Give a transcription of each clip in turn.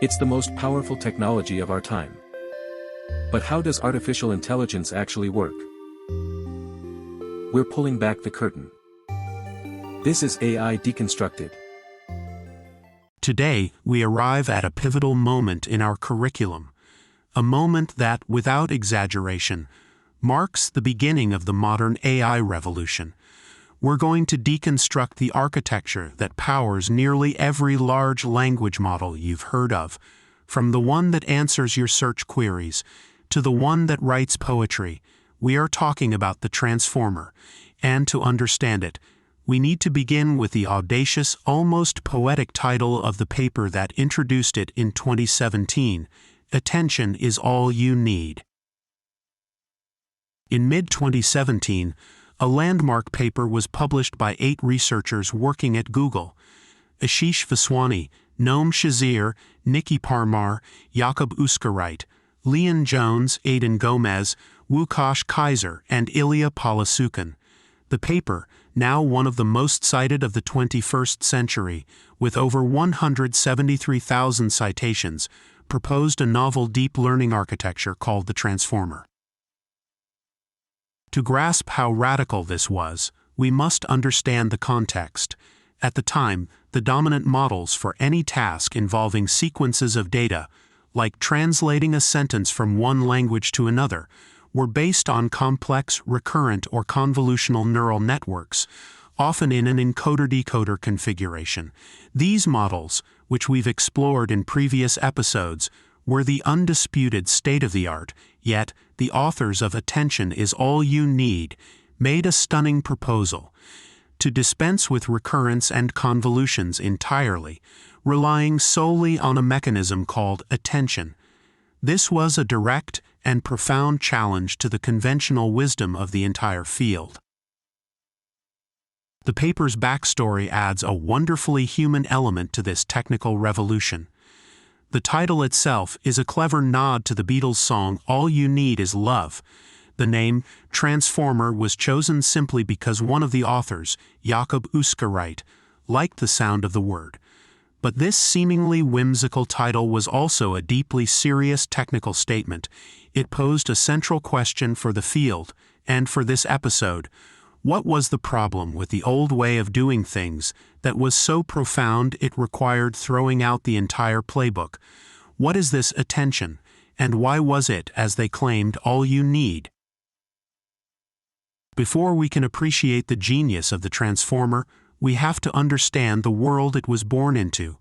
It's the most powerful technology of our time. But how does artificial intelligence actually work? We're pulling back the curtain. This is AI Deconstructed. Today, we arrive at a pivotal moment in our curriculum, a moment that, without exaggeration, marks the beginning of the modern AI revolution. We're going to deconstruct the architecture that powers nearly every large language model you've heard of, from the one that answers your search queries to the one that writes poetry. We are talking about the transformer, and to understand it, we need to begin with the audacious, almost poetic title of the paper that introduced it in 2017, "Attention is All You Need." In mid-2017, a landmark paper was published by 8 researchers working at Google: Ashish Vaswani, Noam Shazir, Nikki Parmar, Jakob Uskereit, Leon Jones, Aidan Gomez, Łukasz Kaiser, and Ilya Palasukin. The paper, now one of the most cited of the 21st century, with over 173,000 citations, proposed a novel deep learning architecture called the transformer. To grasp how radical this was, we must understand the context. At the time, the dominant models for any task involving sequences of data, like translating a sentence from one language to another, were based on complex, recurrent, or convolutional neural networks, often in an encoder-decoder configuration. These models, which we've explored in previous episodes, were the undisputed state-of-the-art, yet the authors of Attention is All You Need made a stunning proposal: to dispense with recurrence and convolutions entirely, relying solely on a mechanism called attention. This was a direct and profound challenge to the conventional wisdom of the entire field. The paper's backstory adds a wonderfully human element to this technical revolution. The title itself is a clever nod to the Beatles' song "All You Need Is Love." The name Transformer was chosen simply because one of the authors, Jakob Uskereit, liked the sound of the word. But this seemingly whimsical title was also a deeply serious technical statement. It posed a central question for the field, and for this episode: what was the problem with the old way of doing things that was so profound it required throwing out the entire playbook? What is this attention, and why was it, as they claimed, all you need? Before we can appreciate the genius of the transformer, we have to understand the world it was born into.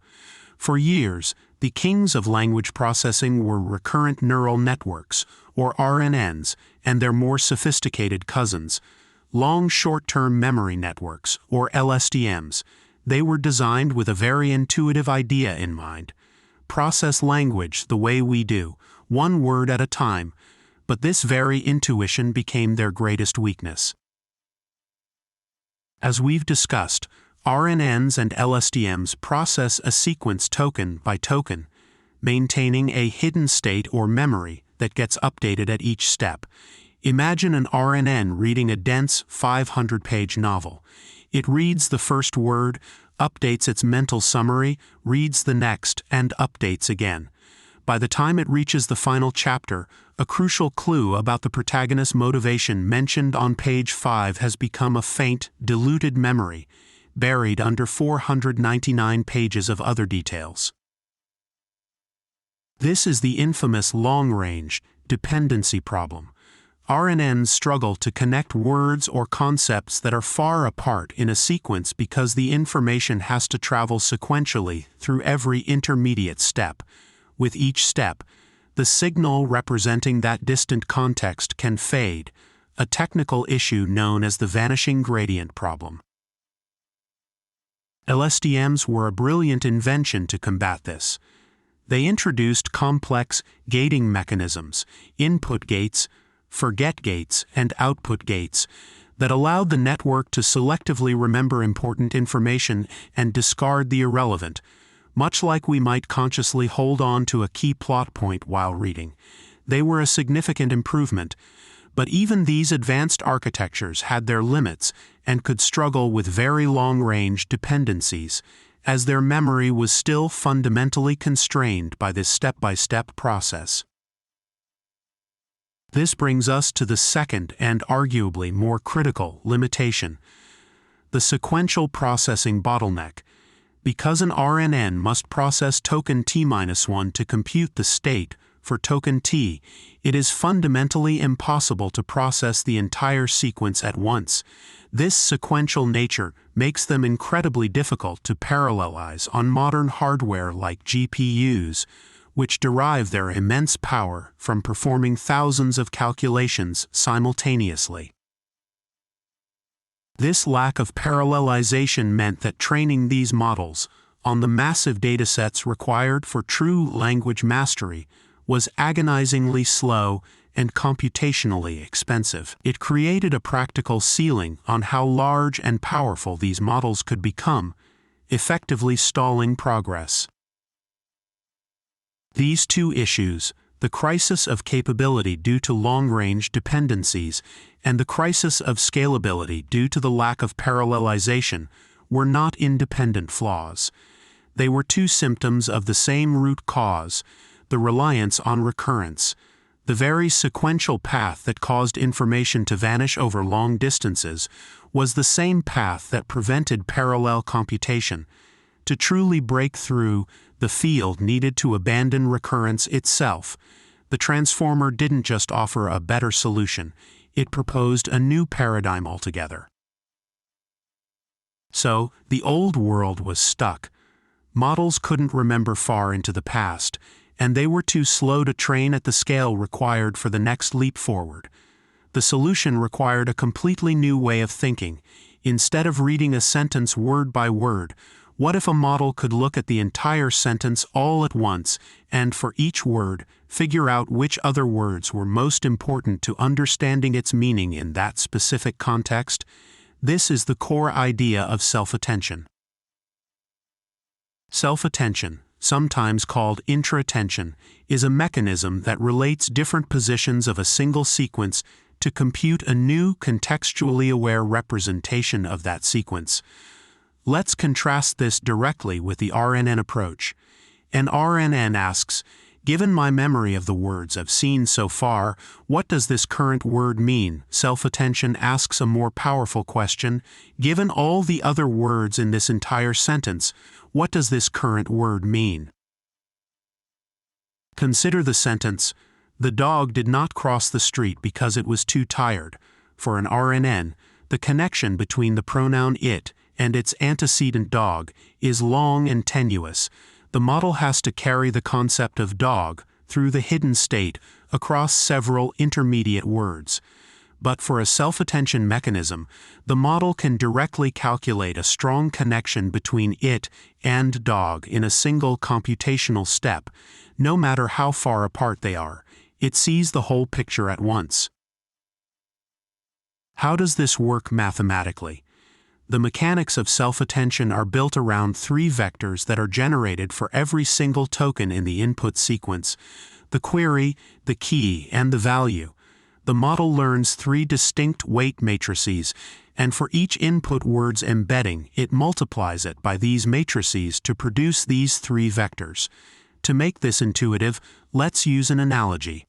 For years, the kings of language processing were recurrent neural networks, or RNNs, and their more sophisticated cousins, long short-term memory networks, or LSTMs. They were designed with a very intuitive idea in mind: process language the way we do, one word at a time. But this very intuition became their greatest weakness. As we've discussed, RNNs and LSTMs process a sequence token by token, maintaining a hidden state or memory that gets updated at each step. Imagine an RNN reading a dense 500-page novel. It reads the first word, updates its mental summary, reads the next, and updates again. By the time it reaches the final chapter, a crucial clue about the protagonist's motivation mentioned on page 5 has become a faint, diluted memory, buried under 499 pages of other details. This is the infamous long-range dependency problem. RNNs struggle to connect words or concepts that are far apart in a sequence because the information has to travel sequentially through every intermediate step. With each step, the signal representing that distant context can fade, a technical issue known as the vanishing gradient problem. LSTMs were a brilliant invention to combat this. They introduced complex gating mechanisms, input gates, forget gates, and output gates, that allowed the network to selectively remember important information and discard the irrelevant, much like we might consciously hold on to a key plot point while reading. They were a significant improvement, but even these advanced architectures had their limits and could struggle with very long-range dependencies, as their memory was still fundamentally constrained by this step-by-step process. This brings us to the second and arguably more critical limitation: the sequential processing bottleneck. Because an RNN must process token T-1 to compute the state for token T, it is fundamentally impossible to process the entire sequence at once. This sequential nature makes them incredibly difficult to parallelize on modern hardware like GPUs, which derive their immense power from performing thousands of calculations simultaneously. This lack of parallelization meant that training these models on the massive datasets required for true language mastery was agonizingly slow and computationally expensive. It created a practical ceiling on how large and powerful these models could become, effectively stalling progress. These two issues, the crisis of capability due to long-range dependencies and the crisis of scalability due to the lack of parallelization, were not independent flaws. They were two symptoms of the same root cause: the reliance on recurrence. The very sequential path that caused information to vanish over long distances was the same path that prevented parallel computation. To truly break through, the field needed to abandon recurrence itself. The transformer didn't just offer a better solution, it proposed a new paradigm altogether. So, the old world was stuck. Models couldn't remember far into the past, and they were too slow to train at the scale required for the next leap forward. The solution required a completely new way of thinking. Instead of reading a sentence word by word, what if a model could look at the entire sentence all at once and, for each word, figure out which other words were most important to understanding its meaning in that specific context? This is the core idea of self-attention. Self-attention, sometimes called intra-attention, is a mechanism that relates different positions of a single sequence to compute a new contextually aware representation of that sequence. Let's contrast this directly with the RNN approach. An RNN asks, given my memory of the words I've seen so far, what does this current word mean? Self-attention asks a more powerful question. Given all the other words in this entire sentence, what does this current word mean? Consider the sentence, "The dog did not cross the street because it was too tired." For an RNN, the connection between the pronoun it and its antecedent dog is long and tenuous. The model has to carry the concept of dog through the hidden state across several intermediate words. But for a self-attention mechanism, the model can directly calculate a strong connection between it and dog in a single computational step. No matter how far apart they are, it sees the whole picture at once. How does this work mathematically? The mechanics of self-attention are built around three vectors that are generated for every single token in the input sequence: the query, the key, and the value. The model learns three distinct weight matrices, and for each input word's embedding, it multiplies it by these matrices to produce these three vectors. To make this intuitive, let's use an analogy.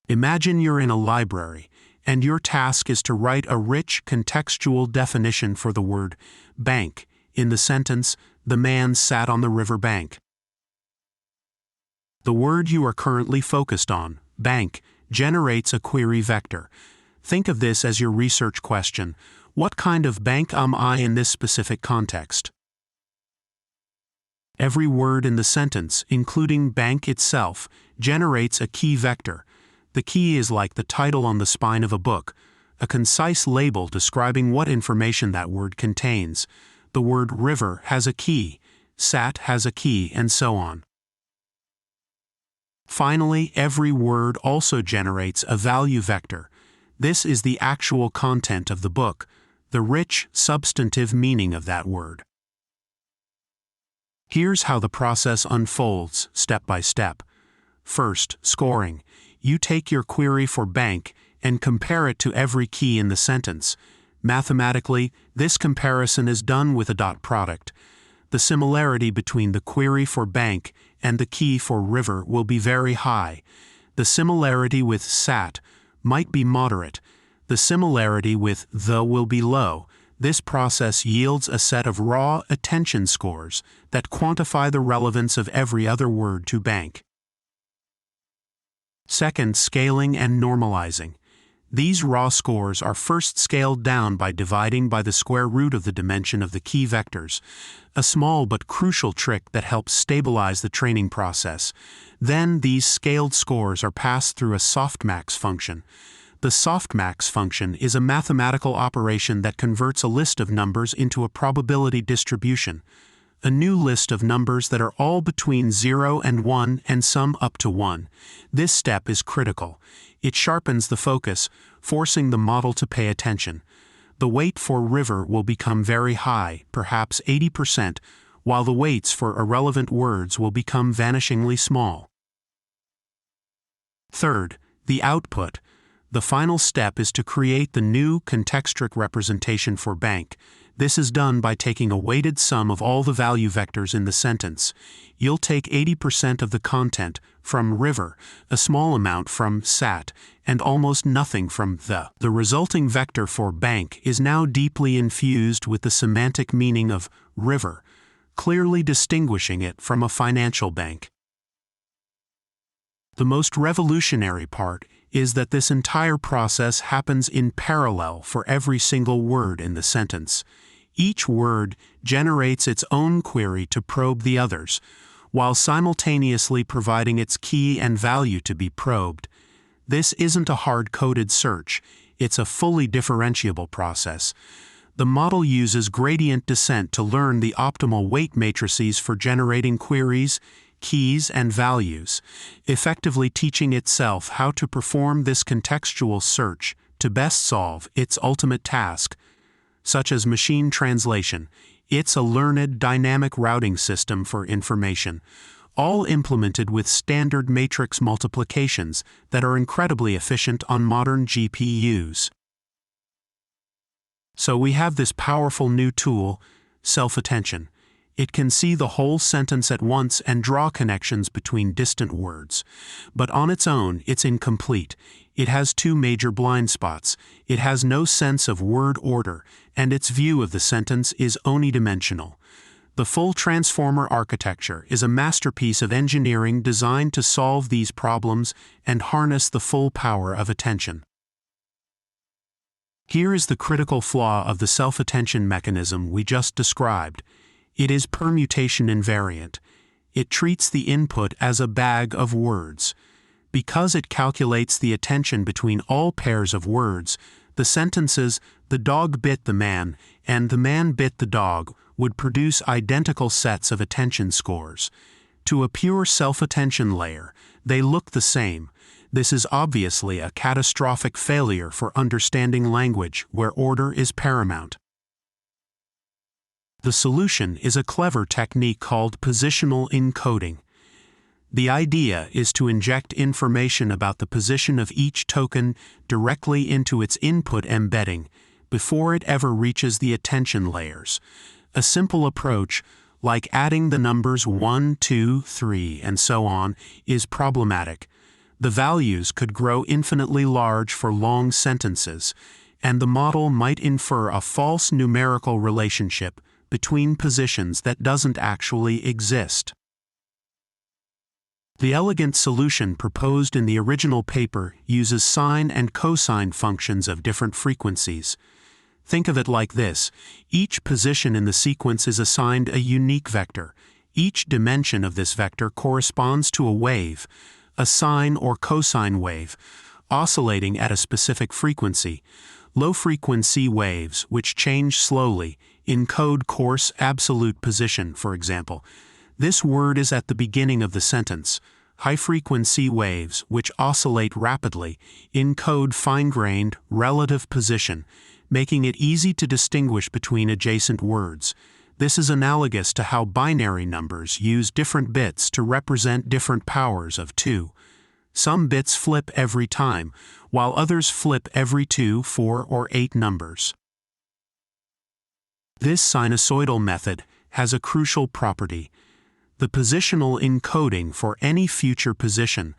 Imagine you're in a library, and your task is to write a rich contextual definition for the word bank in the sentence, "The man sat on the river bank." The word you are currently focused on, bank, generates a query vector. Think of this as your research question: what kind of bank am I in this specific context? Every word in the sentence, including bank itself, generates a key vector. The key is like the title on the spine of a book, a concise label describing what information that word contains. The word river has a key, sat has a key, and so on. Finally, every word also generates a value vector. This is the actual content of the book, the rich, substantive meaning of that word. Here's how the process unfolds, step by step. First, scoring. You take your query for bank and compare it to every key in the sentence. Mathematically, this comparison is done with a dot product. The similarity between the query for bank and the key for river will be very high. The similarity with sat might be moderate. The similarity with the will be low. This process yields a set of raw attention scores that quantify the relevance of every other word to bank. Second, scaling and normalizing. These raw scores are first scaled down by dividing by the square root of the dimension of the key vectors, a small but crucial trick that helps stabilize the training process. Then these scaled scores are passed through a softmax function. The softmax function is a mathematical operation that converts a list of numbers into a probability distribution, a new list of numbers that are all between 0 and 1 and some up to 1. This step is critical. It sharpens the focus, forcing the model to pay attention. The weight for river will become very high, perhaps 80%, while the weights for irrelevant words will become vanishingly small. Third, the output. The final step is to create the new contextual representation for bank. This is done by taking a weighted sum of all the value vectors in the sentence. You'll take 80% of the content from river, a small amount from sat, and almost nothing from the. The resulting vector for bank is now deeply infused with the semantic meaning of river, clearly distinguishing it from a financial bank. The most revolutionary part is that this entire process happens in parallel for every single word in the sentence. Each word generates its own query to probe the others, while simultaneously providing its key and value to be probed. This isn't a hard-coded search, it's a fully differentiable process. The model uses gradient descent to learn the optimal weight matrices for generating queries, keys, and values, effectively teaching itself how to perform this contextual search to best solve its ultimate task, such as machine translation. It's a learned dynamic routing system for information, all implemented with standard matrix multiplications that are incredibly efficient on modern GPUs. So we have this powerful new tool, self-attention. It can see the whole sentence at once and draw connections between distant words. But on its own, it's incomplete. It has two major blind spots. It has no sense of word order, and its view of the sentence is unidimensional. The full transformer architecture is a masterpiece of engineering designed to solve these problems and harness the full power of attention. Here is the critical flaw of the self-attention mechanism we just described. It is permutation invariant. It treats the input as a bag of words. Because it calculates the attention between all pairs of words, the sentences "the dog bit the man" and "the man bit the dog" would produce identical sets of attention scores. To a pure self-attention layer, they look the same. This is obviously a catastrophic failure for understanding language where order is paramount. The solution is a clever technique called positional encoding. The idea is to inject information about the position of each token directly into its input embedding before it ever reaches the attention layers. A simple approach, like adding the numbers 1, 2, 3, and so on, is problematic. The values could grow infinitely large for long sentences, and the model might infer a false numerical relationship between positions that doesn't actually exist. The elegant solution proposed in the original paper uses sine and cosine functions of different frequencies. Think of it like this: each position in the sequence is assigned a unique vector. Each dimension of this vector corresponds to a wave, a sine or cosine wave, oscillating at a specific frequency. Low-frequency waves, which change slowly, encode coarse absolute position, for example. This word is at the beginning of the sentence. High-frequency waves, which oscillate rapidly, encode fine-grained relative position, making it easy to distinguish between adjacent words. This is analogous to how binary numbers use different bits to represent different powers of 2. Some bits flip every time, while others flip every 2, 4, or 8 numbers. This sinusoidal method has a crucial property. The positional encoding for any future position,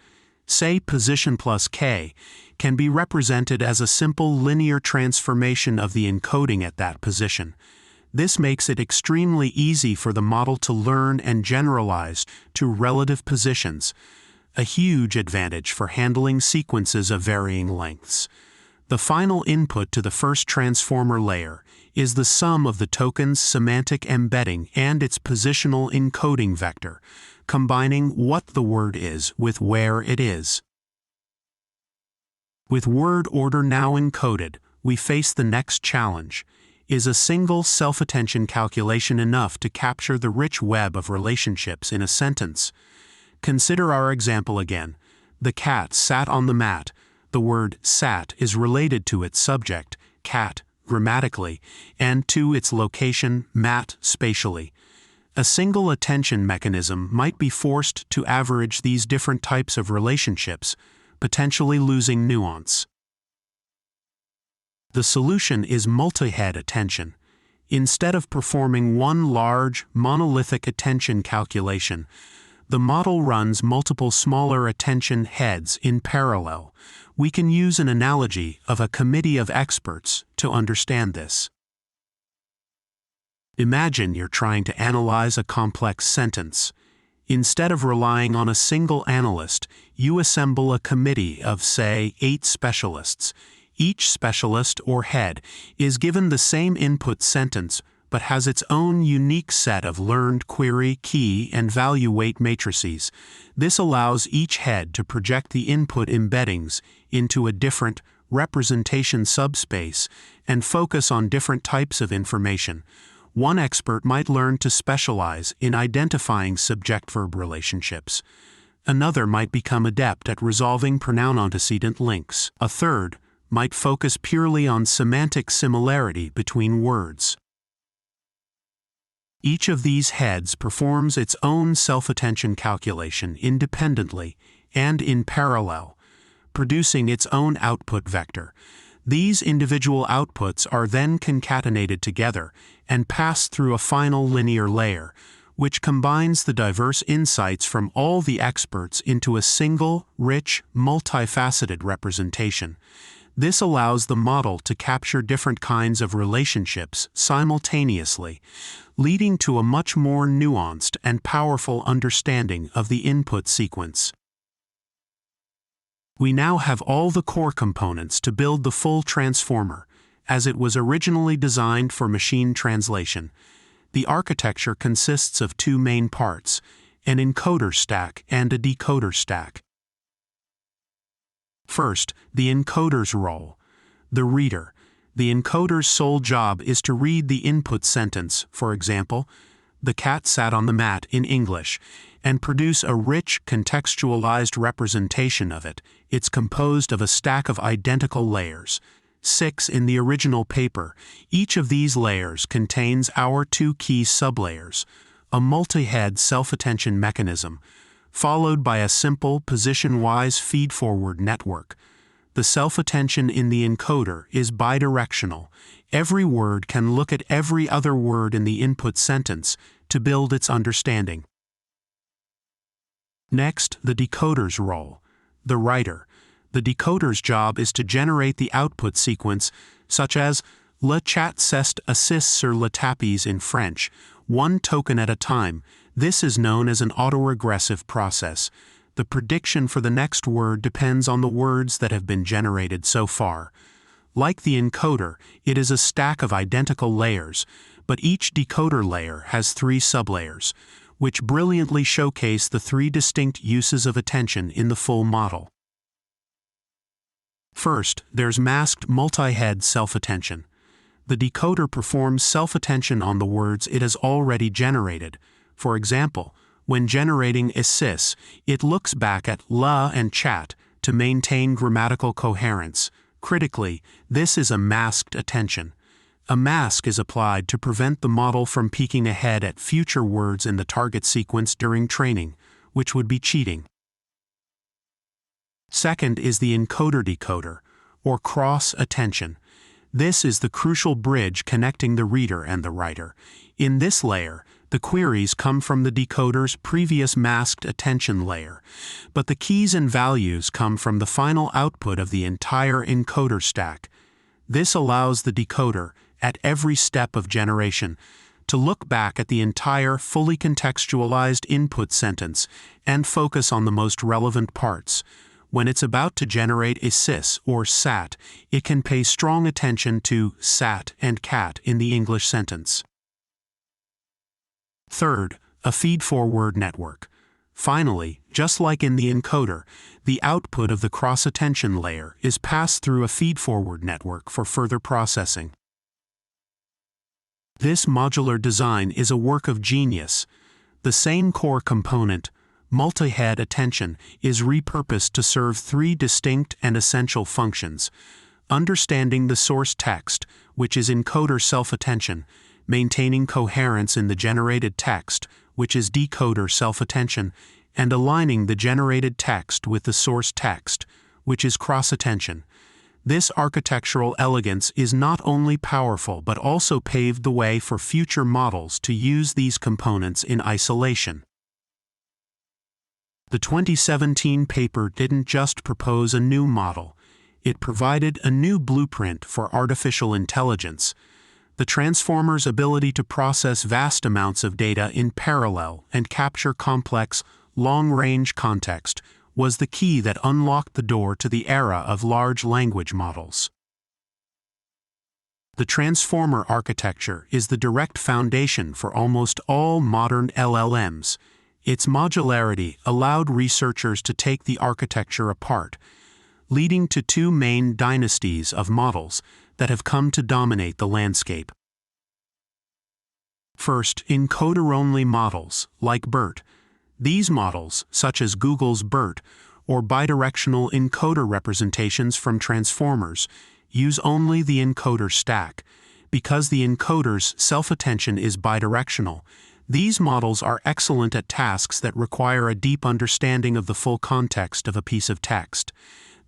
say position plus k, can be represented as a simple linear transformation of the encoding at that position. This makes it extremely easy for the model to learn and generalize to relative positions, a huge advantage for handling sequences of varying lengths. The final input to the first transformer layer is the sum of the token's semantic embedding and its positional encoding vector, combining what the word is with where it is. With word order now encoded, we face the next challenge. Is a single self-attention calculation enough to capture the rich web of relationships in a sentence? Consider our example again. The cat sat on the mat. The word sat is related to its subject, cat, grammatically, and to its location, mat, spatially. A single attention mechanism might be forced to average these different types of relationships, potentially losing nuance. The solution is multi-head attention. Instead of performing one large, monolithic attention calculation, the model runs multiple smaller attention heads in parallel. We can use an analogy of a committee of experts to understand this. Imagine you're trying to analyze a complex sentence. Instead of relying on a single analyst, you assemble a committee of, say, 8 specialists. Each specialist or head is given the same input sentence but has its own unique set of learned query, key, and value weight matrices. This allows each head to project the input embeddings into a different representation subspace and focus on different types of information. One expert might learn to specialize in identifying subject-verb relationships. Another might become adept at resolving pronoun antecedent links. A third might focus purely on semantic similarity between words. Each of these heads performs its own self-attention calculation independently and in parallel, producing its own output vector. These individual outputs are then concatenated together and pass through a final linear layer, which combines the diverse insights from all the experts into a single, rich, multifaceted representation. This allows the model to capture different kinds of relationships simultaneously, leading to a much more nuanced and powerful understanding of the input sequence. We now have all the core components to build the full transformer, as it was originally designed for machine translation. The architecture consists of 2 main parts, an encoder stack and a decoder stack. First, the encoder's role. The reader. The encoder's sole job is to read the input sentence, for example, "The cat sat on the mat" in English, and produce a rich, contextualized representation of it. It's composed of a stack of identical layers, 6 in the original paper. Each of these layers contains our 2 key sublayers, a multi-head self-attention mechanism, followed by a simple position-wise feed-forward network. The self-attention in the encoder is bidirectional. Every word can look at every other word in the input sentence to build its understanding. Next, the decoder's role. The writer. The decoder's job is to generate the output sequence, such as "Le chat c'est assis sur le tapis" in French, 1 token at a time. This is known as an autoregressive process. The prediction for the next word depends on the words that have been generated so far. Like the encoder, it is a stack of identical layers, but each decoder layer has 3 sublayers, which brilliantly showcase the 3 distinct uses of attention in the full model. First, there's masked multi-head self-attention. The decoder performs self-attention on the words it has already generated. For example, when generating assis, it looks back at la and chat to maintain grammatical coherence. Critically, this is a masked attention. A mask is applied to prevent the model from peeking ahead at future words in the target sequence during training, which would be cheating. Second is the encoder-decoder, or cross-attention. This is the crucial bridge connecting the reader and the writer. In this layer, the queries come from the decoder's previous masked attention layer, but the keys and values come from the final output of the entire encoder stack. This allows the decoder, at every step of generation, to look back at the entire fully contextualized input sentence and focus on the most relevant parts. When it's about to generate a sys or sat, it can pay strong attention to sat and cat in the English sentence. Third, a feed-forward network. Finally, just like in the encoder, the output of the cross-attention layer is passed through a feed-forward network for further processing. This modular design is a work of genius. The same core component, multi-head attention, is repurposed to serve three distinct and essential functions: understanding the source text, which is encoder self-attention, maintaining coherence in the generated text, which is decoder self-attention, and aligning the generated text with the source text, which is cross-attention. This architectural elegance is not only powerful but also paved the way for future models to use these components in isolation. The 2017 paper didn't just propose a new model, it provided a new blueprint for artificial intelligence. The transformer's ability to process vast amounts of data in parallel and capture complex, long-range context was the key that unlocked the door to the era of large language models. The transformer architecture is the direct foundation for almost all modern LLMs. Its modularity allowed researchers to take the architecture apart, leading to two main dynasties of models that have come to dominate the landscape. First, encoder-only models, like BERT. These models, such as Google's BERT, or bidirectional encoder representations from transformers, use only the encoder stack. Because the encoder's self-attention is bidirectional, these models are excellent at tasks that require a deep understanding of the full context of a piece of text.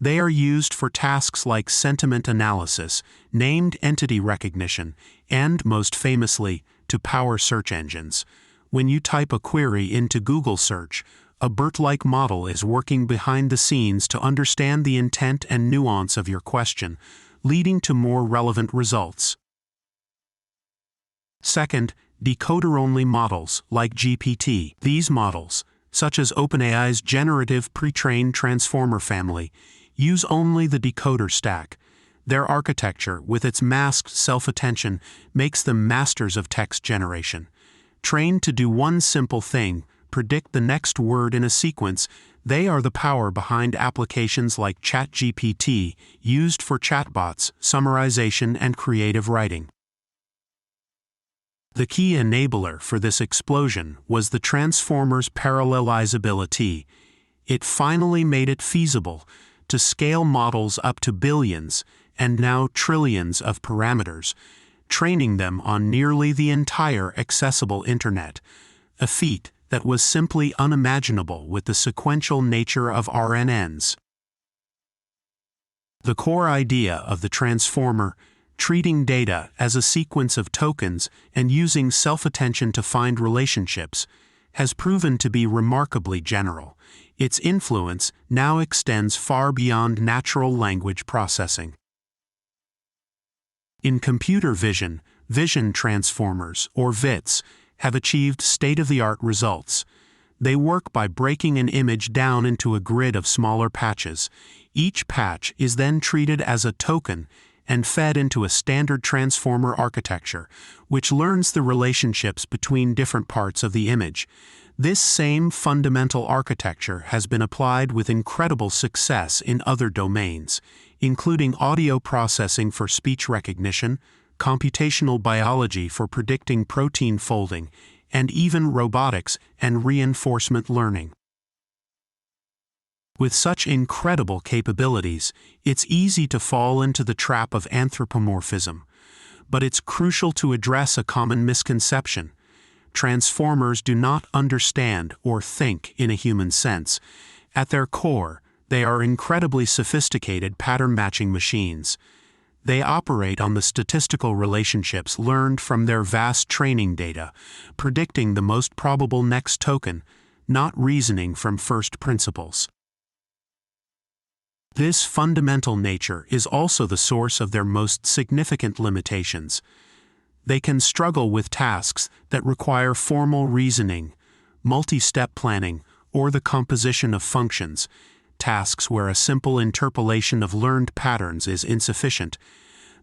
They are used for tasks like sentiment analysis, named entity recognition, and, most famously, to power search engines. When you type a query into Google Search, a BERT-like model is working behind the scenes to understand the intent and nuance of your question, leading to more relevant results. Second, decoder-only models like GPT. These models, such as OpenAI's generative pre-trained transformer family, use only the decoder stack. Their architecture, with its masked self-attention, makes them masters of text generation. Trained to do one simple thing, predict the next word in a sequence, they are the power behind applications like ChatGPT, used for chatbots, summarization, and creative writing. The key enabler for this explosion was the transformer's parallelizability. It finally made it feasible to scale models up to billions, and now trillions of parameters, training them on nearly the entire accessible internet, a feat that was simply unimaginable with the sequential nature of RNNs. The core idea of the transformer, treating data as a sequence of tokens and using self-attention to find relationships, has proven to be remarkably general. Its influence now extends far beyond natural language processing. In computer vision, vision transformers, or VITs, have achieved state-of-the-art results. They work by breaking an image down into a grid of smaller patches. Each patch is then treated as a token and fed into a standard transformer architecture, which learns the relationships between different parts of the image. This same fundamental architecture has been applied with incredible success in other domains, including audio processing for speech recognition, computational biology for predicting protein folding, and even robotics and reinforcement learning. With such incredible capabilities, it's easy to fall into the trap of anthropomorphism, but it's crucial to address a common misconception. Transformers do not understand or think in a human sense. At their core, they are incredibly sophisticated pattern-matching machines. They operate on the statistical relationships learned from their vast training data, predicting the most probable next token, not reasoning from first principles. This fundamental nature is also the source of their most significant limitations. They can struggle with tasks that require formal reasoning, multi-step planning, or the composition of functions, tasks where a simple interpolation of learned patterns is insufficient.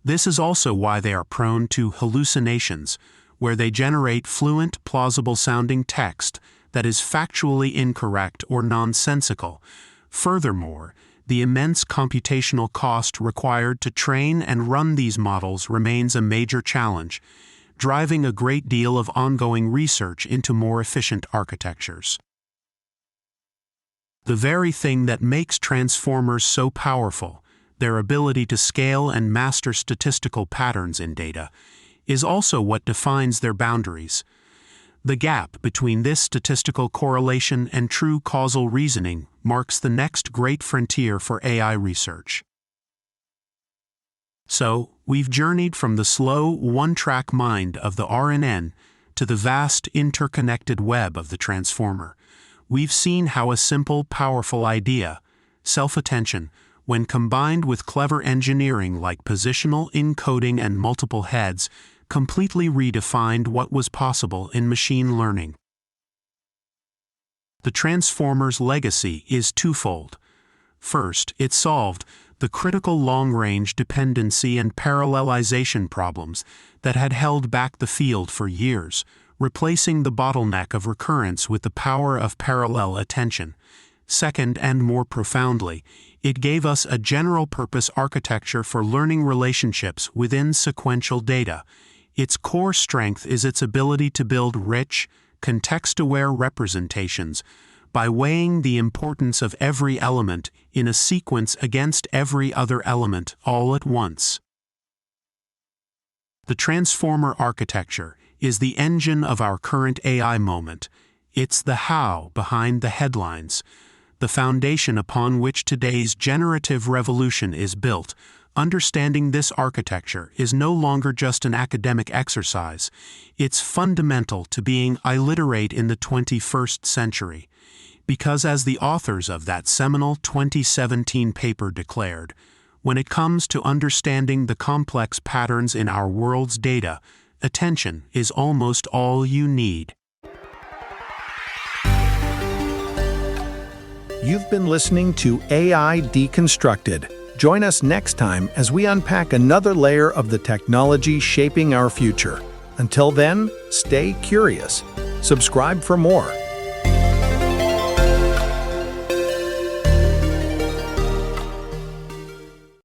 This is also why they are prone to hallucinations, where they generate fluent, plausible-sounding text that is factually incorrect or nonsensical. Furthermore, the immense computational cost required to train and run these models remains a major challenge, driving a great deal of ongoing research into more efficient architectures. The very thing that makes transformers so powerful, their ability to scale and master statistical patterns in data, is also what defines their boundaries. The gap between this statistical correlation and true causal reasoning marks the next great frontier for AI research. So, we've journeyed from the slow, one-track mind of the RNN to the vast, interconnected web of the transformer. We've seen how a simple, powerful idea, self-attention, when combined with clever engineering like positional encoding and multiple heads, completely redefined what was possible in machine learning. The transformer's legacy is twofold. First, it solved the critical long-range dependency and parallelization problems that had held back the field for years, replacing the bottleneck of recurrence with the power of parallel attention. Second, and more profoundly, it gave us a general-purpose architecture for learning relationships within sequential data. Its core strength is its ability to build rich, context-aware representations by weighing the importance of every element in a sequence against every other element all at once. The transformer architecture is the engine of our current AI moment. It's the how behind the headlines, the foundation upon which today's generative revolution is built. Understanding this architecture is no longer just an academic exercise. It's fundamental to being illiterate in the 21st century. Because as the authors of that seminal 2017 paper declared, when it comes to understanding the complex patterns in our world's data, attention is almost all you need. You've been listening to AI Deconstructed. Join us next time as we unpack another layer of the technology shaping our future. Until then, stay curious. Subscribe for more.